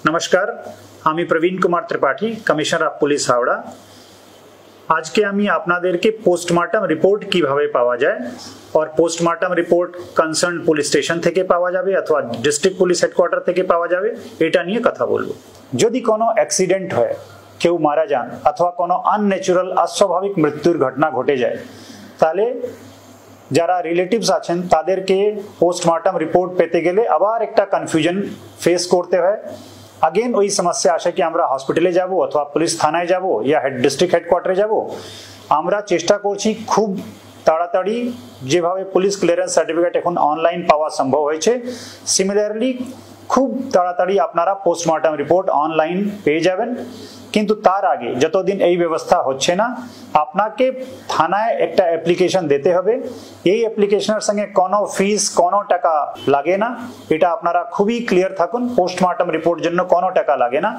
नमस्कार, आमी Praveen Kumar Tripathi, commissioner of police Howrah. आज के आमी आपनादेरके पोस्टमार्टम रिपोर्ट किभाबे पावा जाए और postmortem report concern police station थेके पावा जाबे अथवा डिस्ट्रिक्ट पुलिस हेडकोয়ার্টার থেকে पावा जाबे এটা নিয়ে কথা বলবো। যদি কোনো অ্যাক্সিডেন্ট হয়, কেউ মারা যান অথবা কোনো আনন্যাচুরাল অস্বাভাবিক মৃত্যুর ঘটনা ঘটে যায়, তাহলে যারা রিলেটিভস আছেন তাদেরকে পোস্টমার্টম রিপোর্ট পেতে গেলে আবার একটা কনফিউশন ফেস করতে হয়। अगेन वही समस्या आसे कि আমরা হসপিটালে যাব অথবা পুলিশ থানায় যাব या ডিস্ট্রিক্ট হেডকোয়ার্টারে যাব। আমরা চেষ্টা করছি খুব তাড়াতাড়ি যেভাবে পুলিশ ক্লিয়ারেন্স সার্টিফিকেট এখন অনলাইন পাওয়া সম্ভব হয়েছে, সিমিলারলি খুব তাড়াতাড়ি আপনারা পোস্টমার্টম রিপোর্ট অনলাইন পেয়ে যাবেন। কিন্তু তার আগে যতদিন এই ব্যবস্থা হচ্ছে না, আপনাকে থানায় একটা অ্যাপ্লিকেশন দিতে হবে। এই অ্যাপ্লিকেশনের সঙ্গে কোনো ফিস কোনো টাকা লাগে না, এটা আপনারা খুবই ক্লিয়ার থাকুন। পোস্টমার্টম রিপোর্ট জন্য কোনো টাকা লাগে না,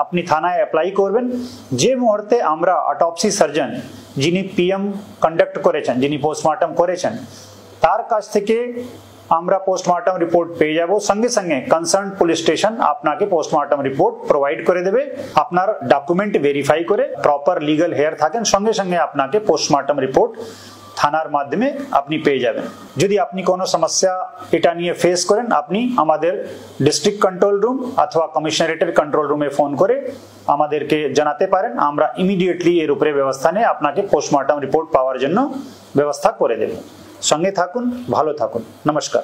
আপনি থানায় অ্যাপ্লাই করবেন। যে মুহূর্তে আমরা অটোপসি সার্জন যিনি পিএম কন্ডাক্ট করেছেন, যিনি পোস্টমার্টম করেছেন, তার কাছ থেকে আমরা পোস্টমার্টম রিপোর্ট পেয়ে যাব, সঙ্গে সঙ্গে কনসার্ন পুলিশ স্টেশন আপনাকে পোস্টমার্টম রিপোর্ট প্রোভাইড করে দেবে। আপনার ডকুমেন্ট ভেরিফাই করে প্রপার লিগাল হেয়ার থাকেন, সঙ্গে সঙ্গে আপনাকে পোস্টমার্টম রিপোর্ট থানার মাধ্যমে আপনি পেয়ে যাবেন। যদি আপনি কোনো সমস্যা এটা নিয়ে ফেস করেন, আপনি আমাদের ডিস্ট্রিক্ট কন্ট্রোল রুম অথবা কমিশনারেটের কন্ট্রোল রুমে ফোন করে আমাদেরকে জানাতে পারেন। আমরা ইমিডিয়েটলি এর উপরে ব্যবস্থা নিয়ে আপনাকে পোস্টমার্টম রিপোর্ট পাওয়ার জন্য ব্যবস্থা করে দেব। সঙ্গে থাকুন, ভালো থাকুন, নমস্কার।